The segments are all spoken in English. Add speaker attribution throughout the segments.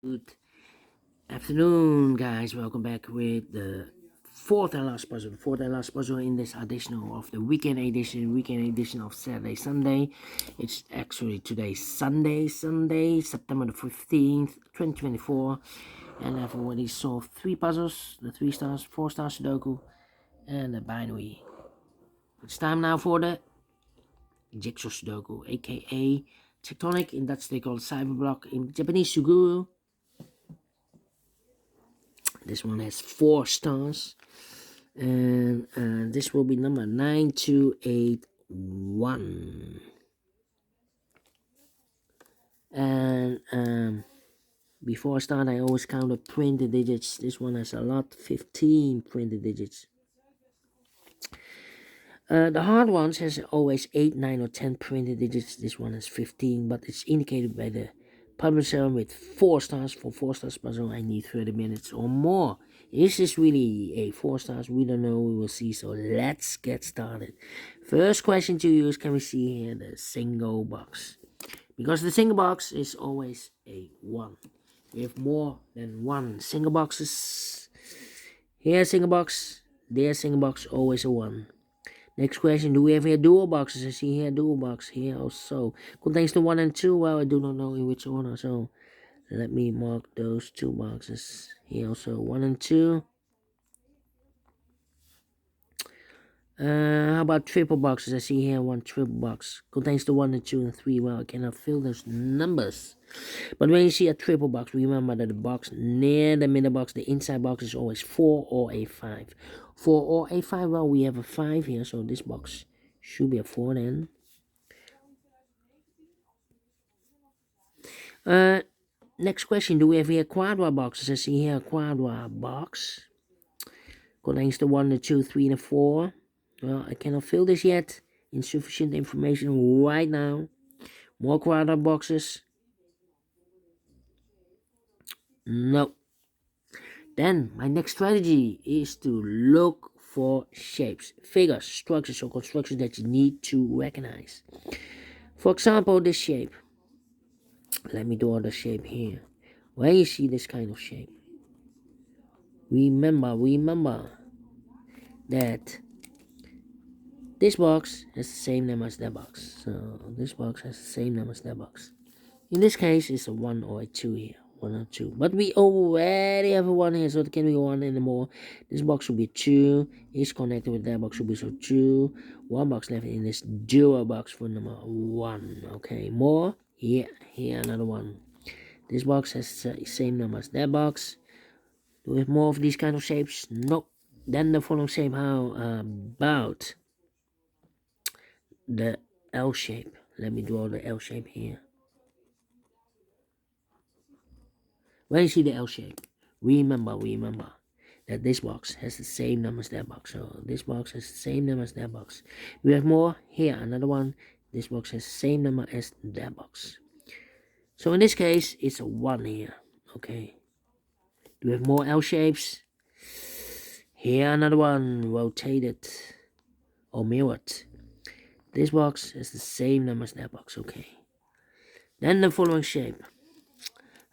Speaker 1: Good afternoon, guys. Welcome back with the fourth and last puzzle in this edition of the weekend edition of Saturday, Sunday. It's actually today, Sunday, September the 15th, 2024. And I've already solved three puzzles, the 3 stars, 4-star Sudoku, and the binary. It's time now for the Jigsaw Sudoku, aka Tectonic. In Dutch, they call it Cyberblock. In Japanese, Suguru. This one has 4 stars, and this will be number 9281. And before I start, I always count the printed digits. This one has a lot, 15 printed digits. The hard ones has always 8, 9, or 10 printed digits. This one has 15, but it's indicated by the publisher with 4 stars. For 4 stars puzzle, I need 30 minutes or more. Is this really a 4 stars? We don't know. We will see. So let's get started. First question to you is, can we see here the single box? Because the single box is always a 1. We have more than 1 single boxes. Here single box, there single box, always a 1. Next question, do we have here dual boxes? I see here dual box, here also. Contains the 1 and 2, well, I do not know in which order, so let me mark those 2 boxes. Here also 1 and 2. How about triple boxes? I see here 1 triple box. Contains the 1 and 2 and 3, well, I cannot fill those numbers. But when you see a triple box, remember that the box near the middle box, the inside box is always 4 or a 5. 4 or a 5, well, we have a 5 here, so this box should be a 4 then. Next question, do we have here quadra boxes? I see here a quadra box. Contains the 1, the 2, 3, and the 4. Well, I cannot fill this yet. Insufficient information right now. More quadra boxes. No. Then my next strategy is to look for shapes, figures, structures, or constructions that you need to recognize. For example, this shape. Let me draw the shape here. Where you see this kind of shape, remember that this box has the same name as that box. So this box has the same name as that box. In this case, it's a 1 or a 2 here. 1 or 2. But we already have a 1 here, so it can't be 1 anymore. This box should be 2. Is connected with that box, should be so 2. 1 box left in this dual box for number 1. Okay, more. Here another 1. This box has the same number as that box. Do we have more of these kind of shapes? No. Then the following shape, how about the L shape? Let me draw the L shape here. When you see the L shape, remember that this box has the same number as that box. So this box has the same number as that box. We have more here, another one. This box has the same number as that box. So in this case, it's a 1 here. Okay. Do we have more L shapes? Here another one, rotated or mirrored. This box has the same number as that box. Okay. Then the following shape.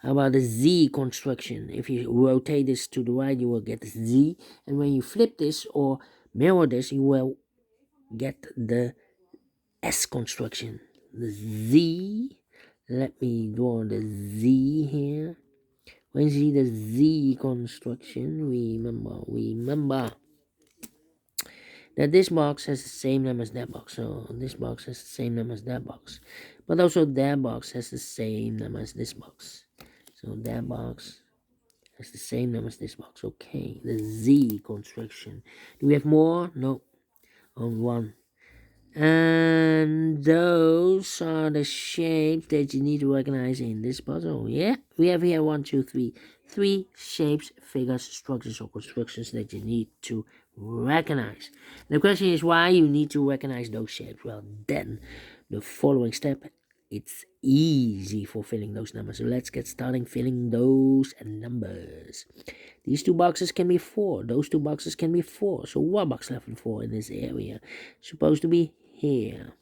Speaker 1: How about the Z construction? If you rotate this to the right, you will get the Z. And when you flip this or mirror this, you will get the S construction. The Z. Let me draw the Z here. When you see the Z construction, remember that this box has the same number as that box. So this box has the same number as that box. But also that box has the same number as this box. So that box has the same number as this box. Okay, the Z construction. Do we have more? No. On 1. And those are the shapes that you need to recognize in this puzzle. Yeah, we have here 1, 2, 3. 3 shapes, figures, structures, or constructions that you need to recognize. And the question is why you need to recognize those shapes. Well, then the following step, it's easy for filling those numbers. So let's get starting filling those numbers. These 2 boxes can be 4. Those 2 boxes can be 4. So 1 box left in 4 in this area. Supposed to be here.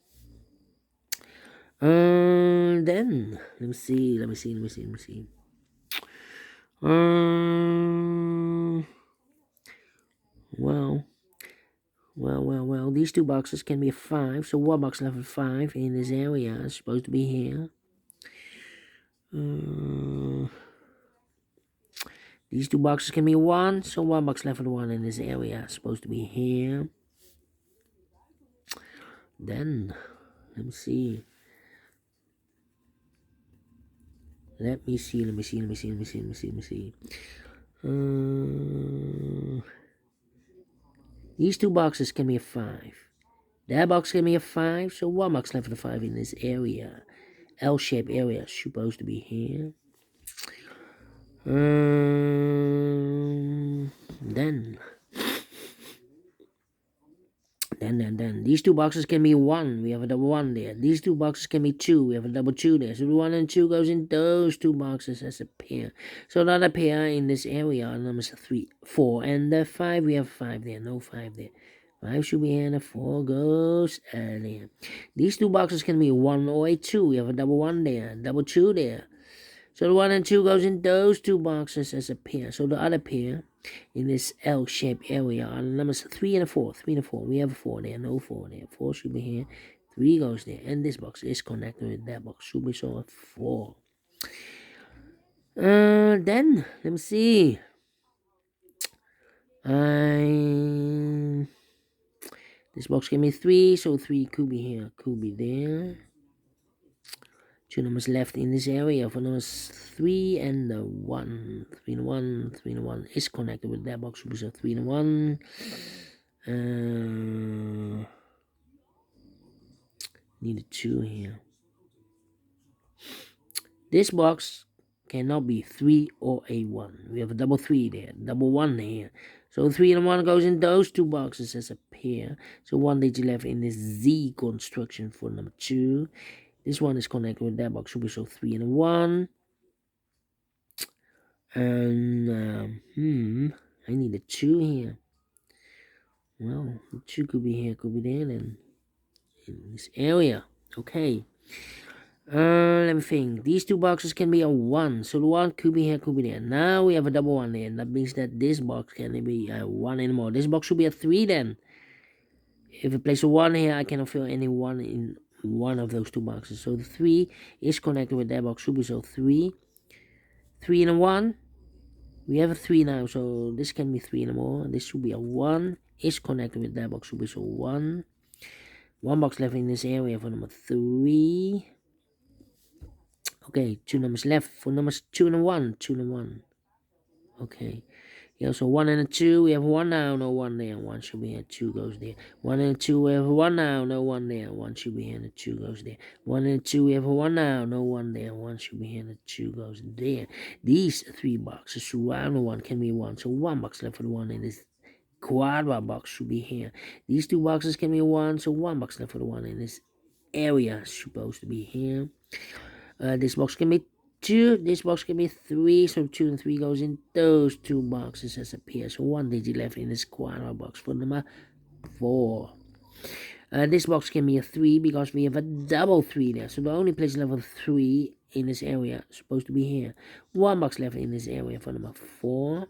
Speaker 1: Then let me see. Well, these two boxes can be a 5, so one box left with 5 in this area is supposed to be here. These two boxes can be a 1, so one box left with 1 in this area is supposed to be here. Then, let me see. Let me see. These two boxes can be a 5. That box can be a 5, so one box left with a 5 in this area. L-shaped area is supposed to be here. Then these two boxes can be 1. We have a double 1 there. These two boxes can be 2. We have a double 2 there. So the 1 and 2 goes in those two boxes as a pair. So another pair in this area are numbers 3, 4, and the 5. We have 5 there. No 5 there. 5 should be here, and the 4 goes there. These two boxes can be 1 or a 2. We have a double 1 there, double 2 there. So the 1 and 2 goes in those two boxes as a pair. So the other pair in this L-shaped area are the numbers 3 and a 4. 3 and a 4. We have a 4 there, no 4 there. 4 should be here. 3 goes there. And this box is connected with that box. Should be so a 4. Then, let me see. This box gave me 3, so 3 could be here, could be there. 2 numbers left in this area for numbers 3 and the 1. 3 and 1, 3 and 1 is connected with that box, so 3 and 1. Need a 2 here. This box cannot be 3 or a 1. We have a double 3 there, double 1 here. So 3 and 1 goes in those two boxes as a pair. So 1 digit left in this Z construction for number 2. This one is connected with that box, so 3 and a 1. And, I need a 2 here. Well, the 2 could be here, could be there then. In this area. Okay. Let me think. These two boxes can be a 1. So the 1 could be here, could be there. Now we have a double 1 there. And that means that this box can be a 1 anymore. This box should be a 3 then. If I place a 1 here, I cannot fill any 1 in one of those two boxes. So the 3 is connected with that box. Should be so 3. 3 and a 1. We have a 3 now. So this can be 3 anymore. This should be a 1. Is connected with that box. Should be so 1. 1 box left in this area for number 3. Okay, 2 numbers left for numbers 2 and 1. 2 and 1. Okay. Yeah, so 1 and a 2. We have 1 now, no 1 there. 1 should be here, 2 goes there. 1 and a 2. We have 1 now, no 1 there. 1 should be here, and a 2 goes there. 1 and a 2. We have 1 now, no 1 there. 1 should be here, and a 2 goes there. These 3 boxes surround the 1 can be 1. So 1 box left for the 1 in this quadra box should be here. These 2 boxes can be 1. So 1 box left for the 1 in this area supposed to be here. This box can be 2. This box can be 3. So 2 and 3 goes in those 2 boxes as a pair. So 1 digit left in this quadra box for number 4. This box can be a 3 because we have a double 3 there. So the only place left with 3 in this area is supposed to be here. 1 box left in this area for number 4.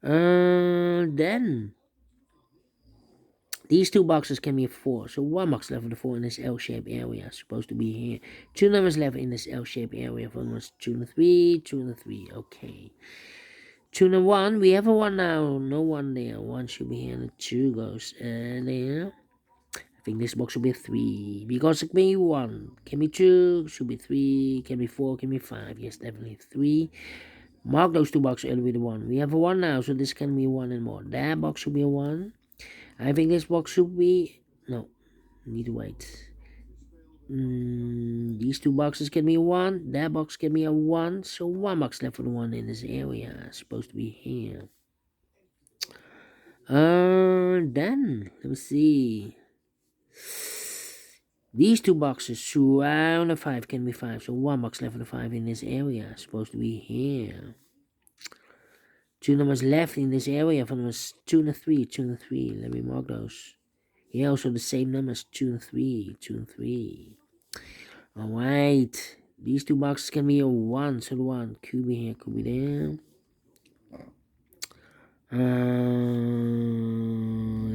Speaker 1: Then these 2 boxes can be 4. So 1 box left for the 4 in this L-shaped area is supposed to be here. 2 numbers left in this L-shaped area for numbers 2 and 3, 2 and 3. Okay. 2 and 1. We have a 1 now. No 1 there. 1 should be here and the 2 goes there. I think this box should be a 3 because it can be 1. Can be 2. Should be 3. Can be 4. Can be 5. Yes, definitely 3. Mark those 2 boxes early with a 1. We have a 1 now, so this can be 1 and more. That box should be a 1. I think this box should be... No. Need to wait. These 2 boxes can be a 1. That box can be a 1. So 1 box left for the 1 in this area. It's supposed to be here. Then, let me see. These 2 boxes surround a 5 can be 5. So 1 box left for the 5 in this area. It's supposed to be here. 2 numbers left in this area for numbers 2 and 3. 2 and 3. Let me mark those. Here also the same numbers 2 and 3. 2 and 3. Alright. These 2 boxes can be a 1. So the 1 could be here, could be there. Let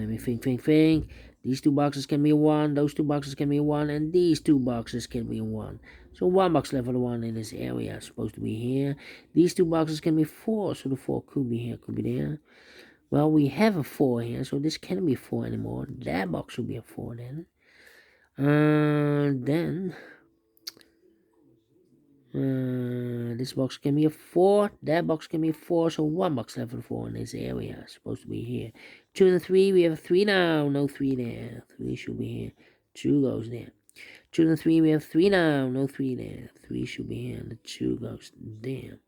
Speaker 1: me think. These two boxes can be 1, those two boxes can be 1, and these two boxes can be 1. So 1 box left for the 1 in this area is supposed to be here. These two boxes can be 4, so the 4 could be here, could be there. Well, we have a 4 here, so this can't be 4 anymore. That box should be a 4 then. This box can be a 4, that box can be a 4, so 1 box left for the 4 in this area. It's supposed to be here. 2 and 3, we have a 3 now, no 3 there. 3 should be here, 2 goes there. 2 and 3, we have 3 now, no 3 there. 3 should be here, and the 2 goes there.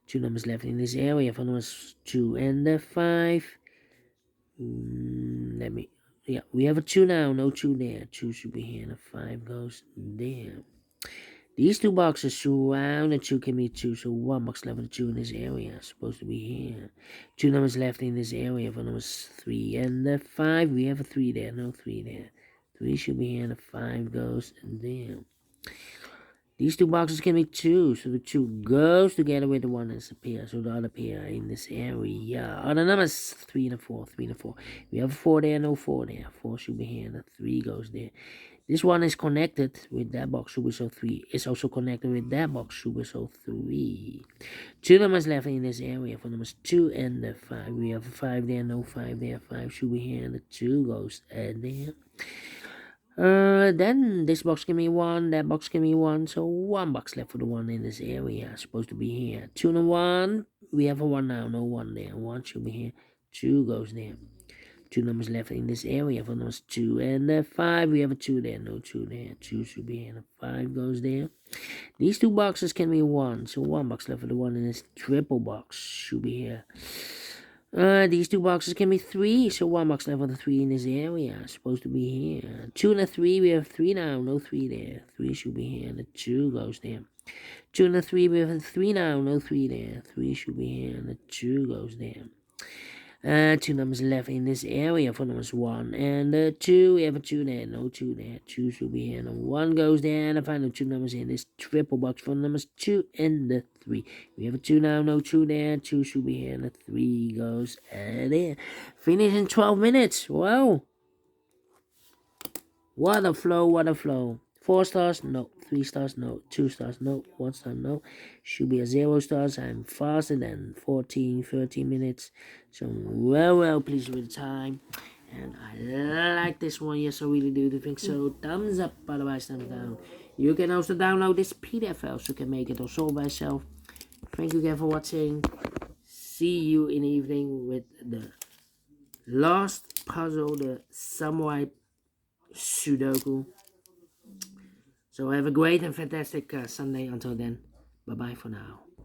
Speaker 1: 2 numbers left in this area for numbers 2 and the 5. We have a 2 now, no 2 there. 2 should be here, and the 5 goes there. These two boxes surround the 2 can be 2, so 1 box left with 2 in this area. Supposed to be here. 2 numbers left in this area for numbers 3 and the 5. We have a 3 there, no 3 there. 3 should be here, and the 5 goes there. These two boxes can be 2, so the 2 goes together with the 1 that appears, so the other pair in this area. Other numbers 3 and a 4, 3 and a 4. We have a 4 there, no 4 there. 4 should be here, and the 3 goes there. This one is connected with that box, so 3. It's also connected with that box, so 3. 2 numbers left in this area for numbers 2 and the 5. We have a 5 there, no 5 there. 5 should be here, and the 2 goes there. Then this box can be 1, that box can be 1, so 1 box left for the 1 in this area. Supposed to be here. 2 and a 1, we have a 1 now, no 1 there. 1 should be here, 2 goes there. 2 numbers left in this area for numbers 2 and the 5. We have a 2 there, no 2 there. 2 should be here, and the 5 goes there. These two boxes can be 1, so 1 box left for the 1 in this triple box should be here. These two boxes can be 3, so 1 box left for the 3 in this area. Supposed to be here. 2 and a 3, we have 3 now, no 3 there. 3 should be here, and the 2 goes there. 2 and a 3, we have a 3 now, no 3 there. 3 should be here, and the 2 goes there. 2 numbers left in this area for numbers 1 and 2. We have a 2 there, no 2 there. 2 should be here, and 1 goes there. And the final 2 numbers in this triple box for numbers 2 and the 3. We have a 2 now, no 2 there. 2 should be here, and the 3 goes there. Finish in 12 minutes. Wow. What a flow, what a flow. 4 stars, no. 3 stars, no. 2 stars, no. 1 star, no. Should be a 0 stars. I'm faster than 13 minutes. So, well pleased with the time. And I like this one. Yes, I really do think so. Thumbs up, otherwise thumbs down. You can also download this PDF file so you can make it or solve by yourself. Thank you again for watching. See you in the evening with the last puzzle, the Samurai Sudoku. So have a great and fantastic Sunday. Until then, bye-bye for now.